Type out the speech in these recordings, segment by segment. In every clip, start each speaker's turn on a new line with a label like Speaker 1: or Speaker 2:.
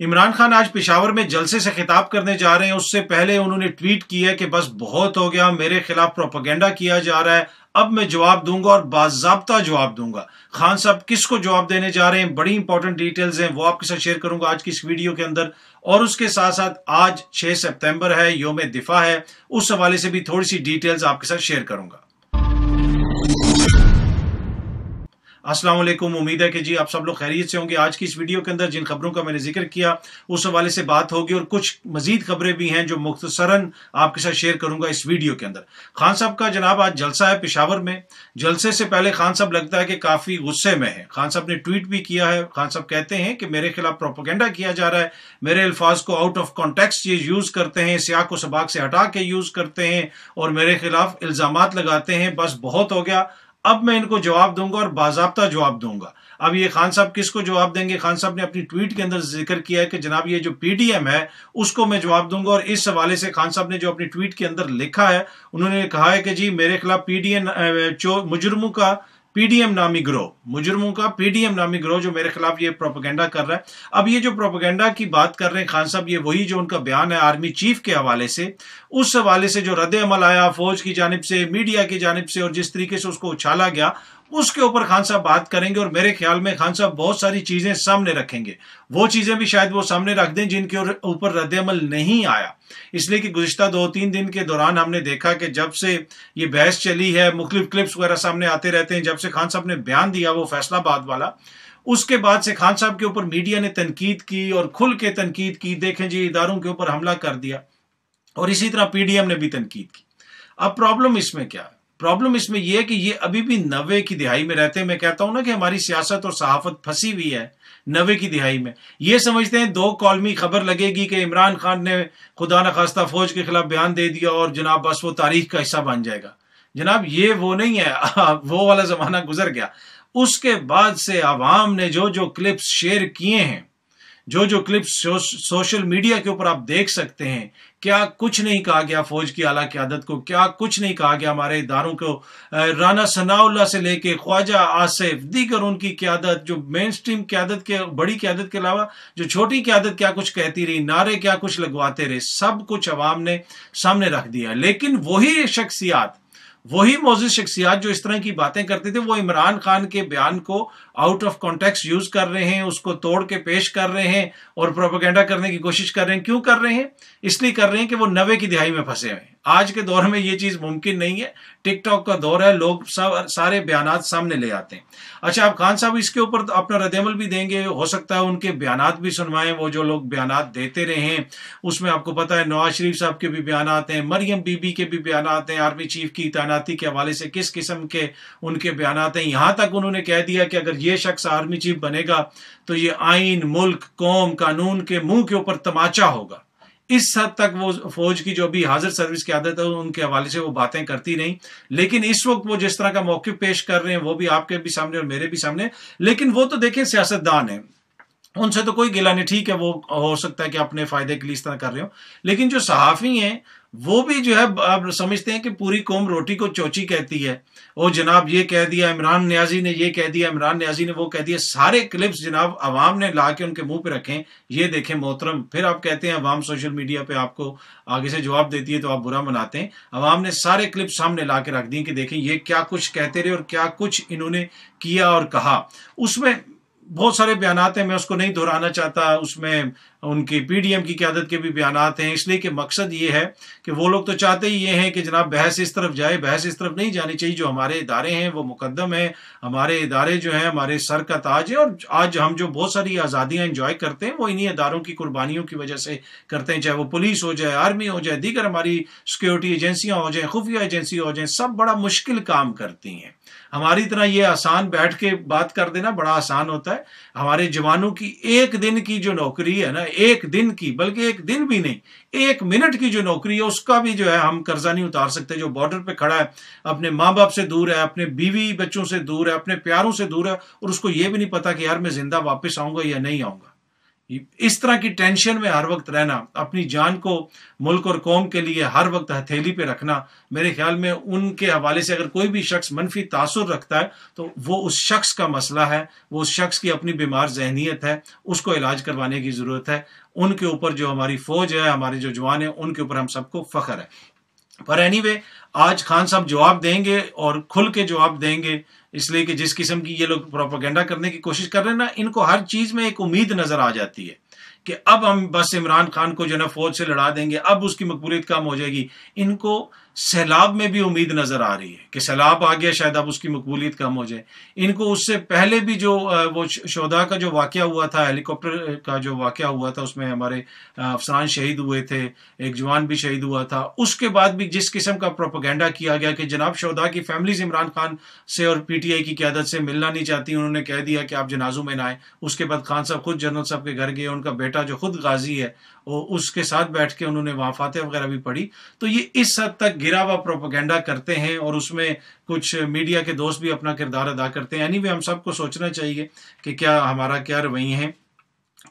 Speaker 1: इमरान खान आज पेशावर में जलसे से खिताब करने जा रहे हैं। उससे पहले उन्होंने ट्वीट किया है कि बस बहुत हो गया, मेरे खिलाफ प्रोपेगेंडा किया जा रहा है, अब मैं जवाब दूंगा और बाज़ाब्ता जवाब दूंगा। खान साहब किसको जवाब देने जा रहे हैं, बड़ी इंपॉर्टेंट डिटेल्स हैं, वो आपके साथ शेयर करूंगा आज की इस वीडियो के अंदर। और उसके साथ साथ आज 6 सितंबर है, यौम दिफा है, उस हवाले से भी थोड़ी सी डिटेल्स आपके साथ शेयर करूंगा। अस्सलाम वालेकुम, उम्मीद है कि जी आप सब लोग खैरियत से होंगे। आज की इस वीडियो के अंदर जिन खबरों का मैंने जिक्र किया उस हवाले से बात होगी और कुछ मजीद खबरें भी हैं जो मुख्तसरन आपके साथ शेयर करूंगा इस वीडियो के अंदर। खान साहब का जनाब आज जलसा है पेशावर में। जलसे से पहले खान साहब लगता है कि काफी गुस्से में है। खान साहब ने ट्वीट भी किया है। खान साहब कहते हैं कि मेरे खिलाफ प्रोपेगेंडा किया जा रहा है, मेरे अल्फाज को आउट ऑफ कॉन्टेक्स्ट ये यूज करते हैं, सियाक को सबाक से हटा के यूज करते हैं और मेरे खिलाफ इल्जामात लगाते हैं। बस बहुत हो गया, अब मैं इनको जवाब दूंगा और बाज़ाब्ता जवाब दूंगा। अब ये खान साहब किसको जवाब देंगे? खान साहब ने अपनी ट्वीट के अंदर जिक्र किया है कि जनाब ये जो पीडीएम है उसको मैं जवाब दूंगा। और इस हवाले से खान साहब ने जो अपनी ट्वीट के अंदर लिखा है, उन्होंने कहा है कि जी मेरे खिलाफ मुजरिमों का पीडीएम नामी गिरोह, मुजरिमों का पीडीएम नामी गिरोह जो मेरे खिलाफ ये प्रोपेगेंडा कर रहा है। अब ये जो प्रोपेगेंडा की बात कर रहे हैं खान साहब, ये वही जो उनका बयान है आर्मी चीफ के हवाले से, उस हवाले से जो रद्द अमल आया फौज की जानिब से, मीडिया की जानिब से, और जिस तरीके से उसको उछाला गया, उसके ऊपर खान साहब बात करेंगे। और मेरे ख्याल में खान साहब बहुत सारी चीजें सामने रखेंगे, वो चीजें भी शायद वो सामने रख दें जिनके ऊपर रद्द अमल नहीं आया। इसलिए कि गुज़िश्ता 2-3 दिन के दौरान हमने देखा कि जब से ये बहस चली है, मुख्तलिफ क्लिप्स वगैरह सामने आते रहते हैं, जब से खान साहब ने बयान दिया वो फैसलाबाद वाला, उसके बाद से खान साहब के ऊपर मीडिया ने तनकीद की और खुल के तनकीद की। देखें जी, इदारों के ऊपर हमला कर दिया और इसी तरह पीडीएम ने भी तनकीद की। अब प्रॉब्लम इसमें क्या है? प्रॉब्लम इसमें यह है कि ये अभी भी 90 की दिहाई में रहते हैं। मैं कहता हूं ना कि हमारी सियासत और सहाफत फंसी हुई है 90 की दिहाई में। ये समझते हैं 2 कॉलमी खबर लगेगी कि इमरान खान ने खुदा न खास्ता फौज के खिलाफ बयान दे दिया और जनाब बस वो तारीख का हिस्सा बन जाएगा। जनाब ये वो नहीं है, वो वाला जमाना गुजर गया। उसके बाद से आवाम ने जो जो क्लिप्स शेयर किए हैं, जो जो क्लिप्स सोशल मीडिया के ऊपर आप देख सकते हैं, क्या कुछ नहीं कहा गया फौज की आला क़यादत को, क्या कुछ नहीं कहा गया हमारे इदारों को, राना सनाउल्लाह से लेके ख्वाजा आसिफ, दीगर उनकी क़यादत, जो मेन स्ट्रीम क़यादत के, बड़ी क़यादत के अलावा जो छोटी क़यादत क्या कुछ कहती रही, नारे क्या कुछ लगवाते रहे, सब कुछ अवाम ने सामने रख दिया। लेकिन वही शख्सियात, वही मौजूद शख्सियात जो इस तरह की बातें करते थे, वो इमरान खान के बयान को आउट ऑफ कॉन्टेक्स्ट यूज कर रहे हैं, उसको तोड़ के पेश कर रहे हैं और प्रोपेगेंडा करने की कोशिश कर रहे हैं। क्यों कर रहे हैं? इसलिए कर रहे हैं कि वो 90 की दिहाई में फंसे हुए हैं। आज के दौर में ये चीज मुमकिन नहीं है। टिकटॉक का दौर है, लोग सब सारे बयानात सामने ले आते हैं। अच्छा, अब खान साहब इसके ऊपर अपना रद्दअमल भी देंगे, हो सकता है उनके बयानात भी सुनवाएं, वो जो लोग बयानात देते रहे हैं उसमें आपको पता है नवाज शरीफ साहब के भी बयानात हैं, मरियम बीबी के भी बयानात हैं, आर्मी चीफ की तैनाती के हवाले से किस किस्म के उनके बयानात हैं। यहां तक उन्होंने कह दिया कि अगर ये शख्स आर्मी चीफ बनेगा तो ये आइन, मुल्क, कौम, कानून के मुंह के ऊपर तमाचा होगा। इस हद तक वो फौज की जो भी हाजिर सर्विस की आदत है उनके हवाले से वो बातें करती नहीं। लेकिन इस वक्त वो जिस तरह का मौक़िफ़ पेश कर रहे हैं वो भी आपके भी सामने और मेरे भी सामने। लेकिन वो तो देखें सियासतदान है, उनसे तो कोई गिला नहीं। ठीक है, वो हो सकता है कि अपने फायदे के लिए इस तरह कर रहे हो, लेकिन जो सहाफ़ी हैं वो भी जो है अब समझते हैं कि पूरी कौम रोटी को चोची कहती है। ओ जनाब ये कह दिया, इमरान न्याजी ने ये कह दिया, इमरान न्याजी ने वो कह दिया। सारे क्लिप्स जनाब अवाम ने ला के उनके मुंह पे रखें, ये देखें मोहतरम। फिर आप कहते हैं अवाम सोशल मीडिया पे आपको आगे से जवाब देती है तो आप बुरा मनाते हैं। अवाम ने सारे क्लिप्स सामने ला के रख दिए कि देखें ये क्या कुछ कहते रहे और क्या कुछ इन्होंने किया और कहा। उसमें बहुत सारे बयानात हैं, मैं उसको नहीं दोहराना चाहता। उसमें उनकी पीडीएम की क़यादत के भी बयानात हैं, इसलिए कि मकसद ये है कि वो लोग तो चाहते ही ये हैं कि जनाब बहस इस तरफ जाए। बहस इस तरफ नहीं जानी चाहिए। जो हमारे इदारे हैं वो मुकद्दम है, हमारे इदारे जो हैं हमारे सर का ताज है। और आज हम जो बहुत सारी आज़ादियाँ इंजॉय करते हैं वो इन्हीं इदारों की कुर्बानियों की वजह से करते हैं। चाहे वो पुलिस हो जाए, आर्मी हो जाए, दीगर हमारी सिक्योरिटी एजेंसियाँ हो जाएँ, खुफिया एजेंसी हो जाएँ, सब बड़ा मुश्किल काम करती हैं। हमारी तरह ये आसान बैठ के बात कर देना बड़ा आसान होता है। हमारे जवानों की एक दिन की जो नौकरी है ना, एक दिन की, बल्कि एक दिन भी नहीं, 1 मिनट की जो नौकरी है उसका भी जो है हम कर्जा नहीं उतार सकते। जो बॉर्डर पे खड़ा है, अपने माँ बाप से दूर है, अपने बीवी बच्चों से दूर है, अपने प्यारों से दूर है, और उसको ये भी नहीं पता कि यार मैं जिंदा वापस आऊंगा या नहीं आऊंगा। इस तरह की टेंशन में हर वक्त रहना, अपनी जान को मुल्क और कौम के लिए हर वक्त हथेली पे रखना, मेरे ख्याल में उनके हवाले से अगर कोई भी शख्स मनफी तासुर रखता है तो वो उस शख्स का मसला है, वो उस शख्स की अपनी बीमार जहनीत है, उसको इलाज करवाने की ज़रूरत है। उनके ऊपर जो हमारी फ़ौज है, हमारे जो जवान हैं, उनके ऊपर हम सबको फ़ख्र है। पर एनीवे, आज खान साहब जवाब देंगे और खुल के जवाब देंगे, इसलिए कि जिस किस्म की ये लोग प्रोपेगेंडा करने की कोशिश कर रहे हैं ना, इनको हर चीज में एक उम्मीद नजर आ जाती है कि अब हम बस इमरान खान को जो है फौज से लड़ा देंगे, अब उसकी मकबूलियत कम हो जाएगी। इनको सैलाब में भी उम्मीद नजर आ रही है कि सैलाब आ गया, शायद अब उसकी मकबूलियत कम हो जाए। इनको उससे पहले भी जो वो शोधा का जो वाकया हुआ था, हेलीकॉप्टर का जो वाकया हुआ था, उसमें हमारे अफसरान शहीद हुए थे, एक जवान भी शहीद हुआ था। उसके बाद भी जिस किस्म का प्रोपेगेंडा किया गया कि जनाब शोधा की फैमिलीज इमरान खान से और पीटीआई की क़यादत से मिलना नहीं चाहती, उन्होंने कह दिया कि आप जनाजों में ना आए। उसके बाद खान साहब खुद जनरल साहब के घर गए, उनका बेटा जो खुद गाजी है उसके साथ बैठ के उन्होंने वहां फातिहा वगैरह भी पढ़ी। तो ये इस हद तक गिरा हुआ प्रोपेगेंडा करते हैं और उसमें कुछ मीडिया के दोस्त भी अपना किरदार अदा करते हैं। एनीवे, हम सबको सोचना चाहिए कि क्या हमारा क्या रवैये हैं।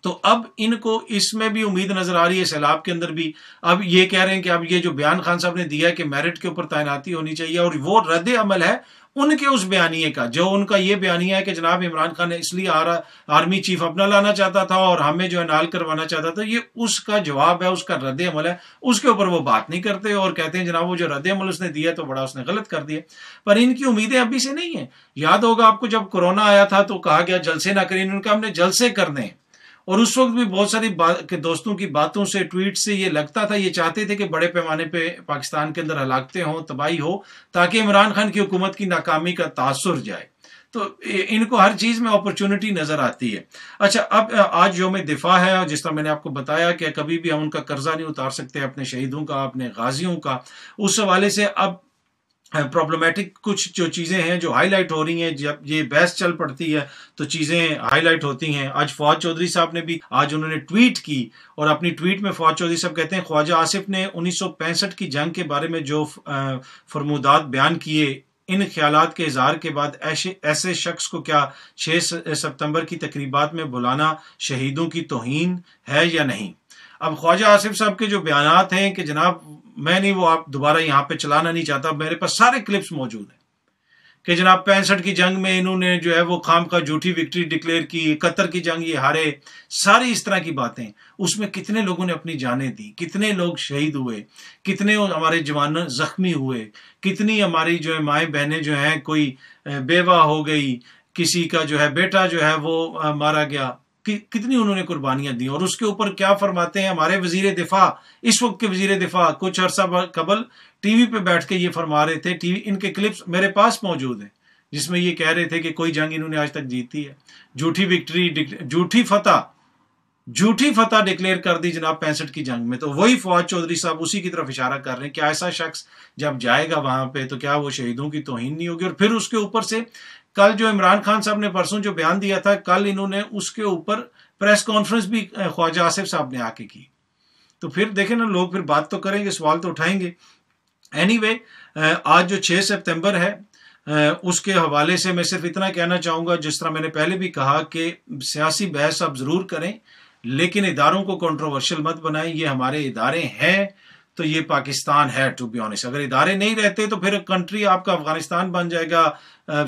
Speaker 1: तो अब इनको इसमें भी उम्मीद नजर आ रही है, सैलाब के अंदर भी। अब ये कह रहे हैं कि अब ये जो बयान खान साहब ने दिया है कि मेरिट के ऊपर तैनाती होनी चाहिए, और वो रद्द अमल है उनके उस बयानिए का, जो उनका ये बयानिया है कि जनाब इमरान खान ने इसलिए आर्मी चीफ अपना लाना चाहता था और हमें जो है नाल करवाना चाहता था। ये उसका जवाब है, उसका रद्द अमल है। उसके ऊपर वो बात नहीं करते और कहते हैं जनाब वो जो रद्द अमल उसने दिया तो बड़ा उसने गलत कर दिया। पर इनकी उम्मीदें अभी से नहीं है। याद होगा आपको, जब कोरोना आया था तो कहा गया जलसे ना करें, उनका हमने जलसे करने। और उस वक्त भी बहुत सारी दोस्तों की बातों से, ट्वीट से ये लगता था, ये चाहते थे कि बड़े पैमाने पे पाकिस्तान के अंदर हलाकतें हों, तबाही हो, ताकि इमरान खान की हुकूमत की नाकामी का तासुर जाए। तो इनको हर चीज में अपॉर्चुनिटी नजर आती है। अच्छा, अब आज यौम दिफा है और जिस तरह मैंने आपको बताया कि कभी भी हम उनका कर्जा नहीं उतार सकते, अपने शहीदों का, अपने गाजियों का। उस हवाले से अब प्रॉब्लमेटिक कुछ जो चीज़ें हैं जो हाईलाइट हो रही हैं, जब ये बहस चल पड़ती है तो चीज़ें हाईलाइट होती हैं। आज फवाद चौधरी साहब ने भी आज उन्होंने ट्वीट की और अपनी ट्वीट में फवाद चौधरी साहब कहते हैं, ख्वाजा आसिफ ने 1965 की जंग के बारे में जो फरमूदात बयान किए, इन ख्यालात के इजहार के बाद ऐसे शख्स को क्या 6 सितंबर की तकरीबात में बुलाना शहीदों की तौहीन है या नहीं। अब ख्वाजा आसिफ साहब के जो बयानात हैं कि जनाब मैं नहीं, वो आप दोबारा यहाँ पे चलाना नहीं चाहता, मेरे पास सारे क्लिप्स मौजूद हैं कि जनाब 65 की जंग में इन्होंने जो है वो खाम का झूठी विक्ट्री डिक्लेयर की, कतर की जंग ये हारे, सारी इस तरह की बातें। उसमें कितने लोगों ने अपनी जानें दी, कितने लोग शहीद हुए, कितने हमारे जवान जख्मी हुए, कितनी हमारी जो है माएँ बहनें जो हैं, कोई बेवा हो गई, किसी का जो है बेटा जो है वो मारा गया, कितनी उन्होंने कुर्बानियां दी। और उसके ऊपर क्या फरमाते हैं हमारे वजीर दिफा, इस वक्त के वजीर दिफा, कुछ अरसा कबल टीवी पे बैठ के ये फरमा रहे थे, टीवी इनके क्लिप्स मेरे पास मौजूद हैं, जिसमें ये कह रहे थे कि कोई जंग इन्होंने आज तक जीती है, झूठी विक्ट्री, झूठी फतह डिक्लेयर कर दी जनाब 65 की जंग में। तो वही फवाद चौधरी साहब उसी की तरफ इशारा कर रहे हैं कि ऐसा शख्स जब जाएगा वहां पे तो क्या वो शहीदों की तौहीन नहीं होगी। और फिर उसके ऊपर से कल जो इमरान खान साहब ने परसों जो बयान दिया था, कल इन्होंने उसके ऊपर प्रेस कॉन्फ्रेंस भी ख्वाजा आसिफ साहब ने आके की। तो फिर देखें ना, लोग फिर बात तो करेंगे, सवाल तो उठाएंगे। एनीवे, आज जो 6 सितंबर है उसके हवाले से मैं सिर्फ इतना कहना चाहूंगा, जिस तरह मैंने पहले भी कहा कि सियासी बहस आप जरूर करें, लेकिन इदारों को कंट्रोवर्शियल मत बनाएं। ये हमारे इदारे हैं तो ये पाकिस्तान है, टू बी ऑनेस्ट। अगर इदारे नहीं रहते तो फिर कंट्री आपका अफगानिस्तान बन जाएगा,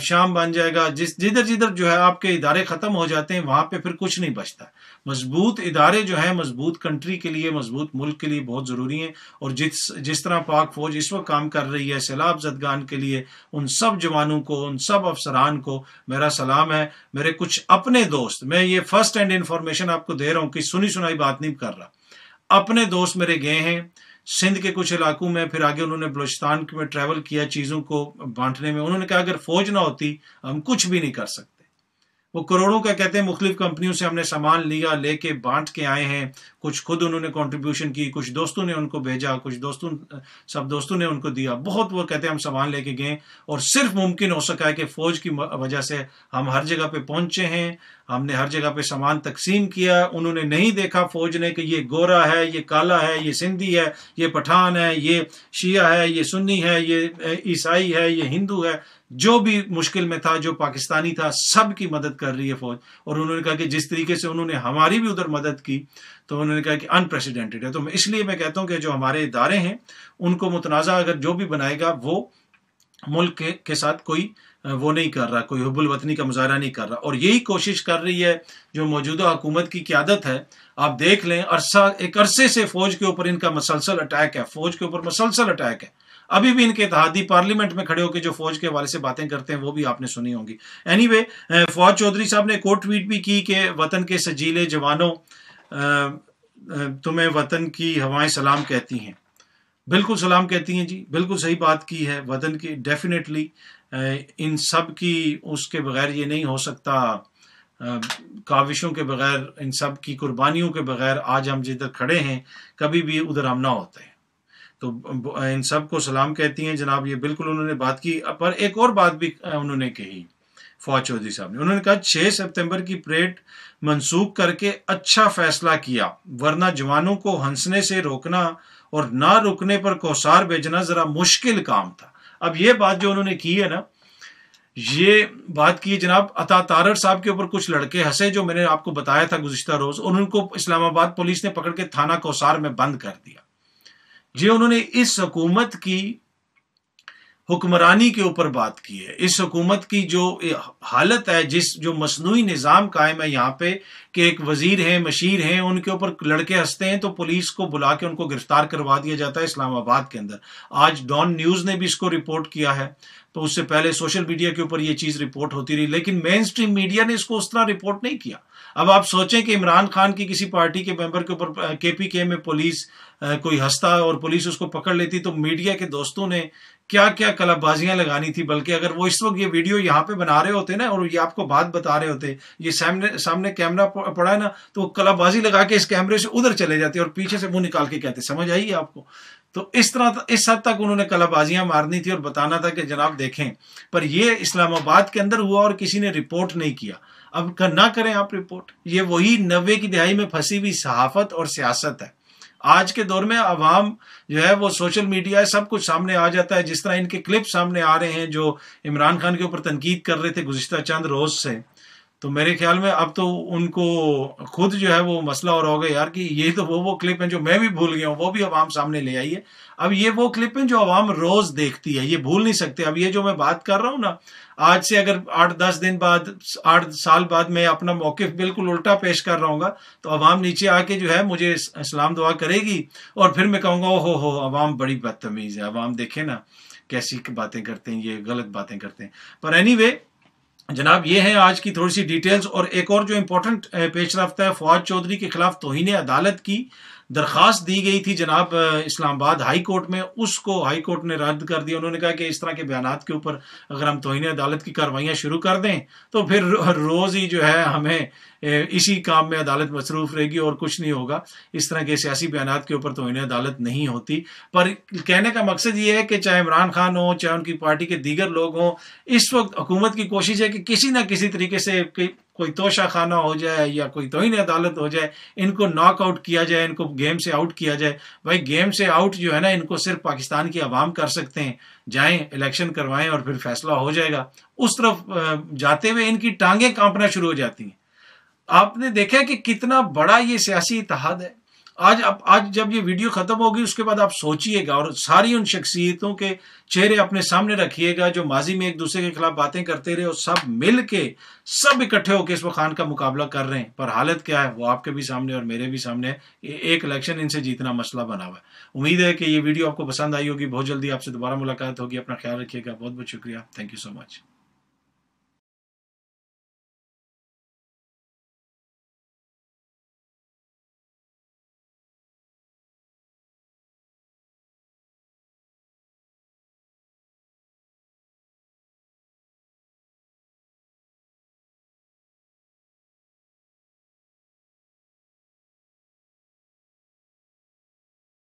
Speaker 1: शाम बन जाएगा। जिधर जिधर जो है आपके इदारे खत्म हो जाते हैं वहां पे फिर कुछ नहीं बचता। मजबूत इदारे जो है मजबूत कंट्री के लिए, मजबूत मुल्क के लिए बहुत जरूरी हैं। और जिस तरह पाक फौज इस वक्त काम कर रही है सैलाब ज़दगान के लिए, उन सब जवानों को, उन सब अफसरान को मेरा सलाम है। मेरे कुछ अपने दोस्त, मैं ये फर्स्ट हैंड इंफॉर्मेशन आपको दे रहा हूँ कि सुनी सुनाई बात नहीं कर रहा, अपने दोस्त मेरे गए हैं सिंध के कुछ इलाकों में, फिर आगे उन्होंने बलूचिस्तान में ट्रैवल किया चीज़ों को बांटने में। उन्होंने कहा अगर फौज ना होती हम कुछ भी नहीं कर सकते। वो करोड़ों का कहते हैं मुख्तलिफ कंपनियों से हमने सामान लिया, लेके बांट के आए हैं। कुछ खुद उन्होंने कंट्रीब्यूशन की, कुछ दोस्तों ने उनको भेजा, कुछ सब दोस्तों ने उनको दिया। बहुत वो कहते हैं हम सामान लेके गए और सिर्फ मुमकिन हो सका है कि फौज की वजह से हम हर जगह पे पहुंचे हैं। ہم نے ہر جگہ پہ سامان تقسیم کیا، انہوں نے نہیں دیکھا فوج نے کہ یہ گورا ہے، یہ کالا ہے، یہ سندھی ہے، یہ پٹھان ہے، یہ شیعہ ہے، یہ سنی ہے، یہ عیسائی ہے، یہ ہندو ہے، جو بھی مشکل میں تھا، جو پاکستانی تھا، سب کی مدد کر رہی ہے فوج۔ اور انہوں نے کہا کہ جس طریقے سے انہوں نے ہماری بھی ادھر مدد کی تو انہوں نے کہا کہ انپریسیڈنٹڈ ہے۔ تو اس لیے میں کہتا ہوں کہ جو ہمارے ادارے ہیں ان کو متنازع اگر جو بھی بنائے گا وہ ملک کے ساتھ کوئی وہ نہیں کر رہا، کوئی حب الوطنی کا مظاہرہ نہیں کر رہا، اور یہی کوشش کر رہی ہے جو موجودہ حکومت کی قیادت ہے۔ آپ دیکھ لیں ایک عرصے سے فوج کے اوپر ان کا مسلسل اٹیک ہے، فوج کے اوپر مسلسل اٹیک ہے۔ ابھی بھی ان کے اتحادی پارلیمنٹ میں کھڑے ہو کے جو فوج کے حوالے سے باتیں کرتے ہیں وہ بھی آپ نے سنی ہوں گی۔ اینی وے، فواد چودھری صاحب نے ایک اور ٹویٹ بھی کی کہ وطن کے سجیلے جوانوں، تمہیں وطن کی ہوائیں سلام کہتی ہیں۔ بالکل سلام کہتی ہیں جی، بالکل صحیح بات کی ہے۔ وطن کی ڈیفینیٹلی ان سب کی اس کے بغیر یہ نہیں ہو سکتا، کاوشوں کے بغیر، ان سب کی قربانیوں کے بغیر آج ہم جدھر کھڑے ہیں کبھی بھی ادھر ہم نہ ہوتے ہیں۔ تو ان سب کو سلام کہتی ہیں جناب، یہ بالکل انہوں نے بات کی۔ پر ایک اور بات بھی انہوں نے کہی فواد چودھری صاحب نے، انہوں نے کہا 6 سپتمبر کی پریڈ منسوخ کر کے اچھا فیصلہ کیا، ورنہ جوانوں کو ہنسنے سے روکنا اور نہ رکنے پر کوثار بھیجنا ذرا مشکل کام تھا۔ اب یہ بات جو انہوں نے کی ہے نا، یہ بات کی جناب عطا تارڑ صاحب کے اوپر کچھ لڑکے ہنسے، جو میں نے آپ کو بتایا تھا گزشتہ روز، اور ان کو اسلام آباد پولیس نے پکڑ کے تھانہ کوثار میں بند کر دیا۔ یہ انہوں نے اس حکومت کی حکمرانی کے اوپر بات کی ہے، اس حکومت کی جو حالت ہے، جو مصنوعی نظام قائم ہے یہاں پہ کہ ایک وزیر ہیں، مشیر ہیں، ان کے اوپر لڑکے ہنستے ہیں تو پولیس کو بلا کے ان کو گرفتار کروا دیا جاتا ہے اسلام آباد کے اندر۔ آج ڈان نیوز نے بھی اس کو رپورٹ کیا ہے، تو اس سے پہلے سوشل میڈیا کے اوپر یہ چیز رپورٹ ہوتی رہی، لیکن مین سٹریم میڈیا نے اس کو اس طرح رپورٹ نہیں کیا۔ اب آپ سوچیں کہ عمران خان کی کسی پارٹی کے ممبر کے اوپر KPK میں پولیس کوئی ہنستا اور پولیس اس کو پکڑ لیتی تو میڈیا کے دوستوں نے کیا کیا کلب بازیاں لگانی تھی۔ بلکہ اگر وہ اس وقت یہ ویڈیو یہاں پہ بنا رہے ہوتے نا اور یہ آپ کو بات بتا رہے ہوتے، یہ سامنے کیمرہ پڑا ہے نا، تو وہ کلب بازی لگا کے اس کیمرے سے ادھر چلے جاتے اور پیچھے سے منہ نکال کے کہتے، سمجھ آئی آپ کو؟ تو اس طرح اس حد تک انہوں نے کلب بازیاں مارنی تھی اور بتانا تھا کہ جناب دیکھیں، پر یہ اسلام آباد کے اندر ہوا اور کسی نے رپورٹ نہیں کیا۔ اب نہ کریں آپ رپورٹ، یہ وہی 90 کی دہائی میں پھنسی ہوئی صحافت اور سیاست ہے۔ آج کے دور میں عوام جو ہے وہ سوشل میڈیا ہے، سب کچھ سامنے آ جاتا ہے، جس طرح ان کے کلپ سامنے آ رہے ہیں جو عمران خان کے اوپر تنقید کر رہے تھے گزشتہ چند روز سے۔ تو میرے خیال میں اب تو ان کو خود جو ہے وہ مسئلہ اور ہوگا یار کہ یہ تو وہ کلپ ہیں جو میں بھی بھول گیا ہوں، وہ بھی عوام سامنے لے آئیے۔ اب یہ وہ کلپ ہیں جو عوام روز دیکھتی ہے، یہ بھول نہیں سکتے۔ اب یہ جو میں بات کر رہا ہوں نا، آج سے اگر 8-10 دن بعد، 8 سال بعد میں اپنا موقف بالکل الٹا پیش کر رہا ہوں گا تو عوام نیچے آ کے جو ہے مجھے سلام دعا کرے گی اور پھر میں کہوں گا او ہو عوام بڑی بدتمیز ہے، عوام دیکھیں نا کیسی باتیں کرتے ہیں، یہ غلط باتیں کرتے ہیں۔ پر اینی وے جناب، یہ ہے آج کی تھوڑی سی ڈیٹیلز۔ اور ایک اور جو امپورٹنٹ پیش رفت ہے، فواد چودھری کے خلاف توہین عدالت کی درخواست دی گئی تھی جناب اسلام آباد ہائی کورٹ میں، اس کو ہائی کورٹ نے رد کر دیا۔ انہوں نے کہا کہ اس طرح کے بیانات کے اوپر اگر ہم توہین عدالت کی کارروائیاں شروع کر دیں تو پھر روز ہی جو ہے ہمیں اسی کام میں عدالت مصروف رہے گی اور کچھ نہیں ہوگا۔ اس طرح کے سیاسی بیانات کے اوپر توہین عدالت نہیں ہوتی۔ پر کہنے کا مقصد یہ ہے کہ چاہے عمران خان ہو، چاہے ان کی پارٹی کے دیگر لوگ ہوں، اس وقت حکومت کی کوشش ہے کہ کسی نہ کسی طریقے سے کوئی توشہ خانہ ہو جائے یا کوئی توہین عدالت ہو جائے، ان کو ناک آؤٹ کیا جائے، ان کو گیم سے آؤٹ کیا جائے۔ بھائی گیم سے آؤٹ جو ہے نا، ان کو صرف پاکستان کی عوام کر سکتے ہیں۔ جائیں الیکشن کروائیں اور پھر فیصلہ ہو جائے گا۔ اس طرف جاتے ہوئے ان کی ٹانگیں کانپنا شروع ہو جاتی ہیں۔ آپ نے دیکھا کہ کتنا بڑا یہ سیاسی اتحاد ہے۔ آج جب یہ ویڈیو ختم ہوگی اس کے بعد آپ سوچئے گا اور ساری ان شخصیتوں کے چہرے اپنے سامنے رکھیے گا جو ماضی میں ایک دوسرے کے خلاف باتیں کرتے رہے اور سب مل کے سب اکٹھے ہو کے اس وقت خان کا مقابلہ کر رہے ہیں۔ پر حالت کیا ہے وہ آپ کے بھی سامنے اور میرے بھی سامنے ہے۔ ایک الیکشن ان سے جیتنا مسئلہ بنا ہوا ہے۔ امید ہے کہ یہ ویڈیو آپ کو پسند آئی ہوگی۔ بہت جلدی آپ سے دوبارہ ملاقات ہوگی۔ اپنا خیال رکھیے گا۔ بہت بہت شکریہ۔ Thank you so much.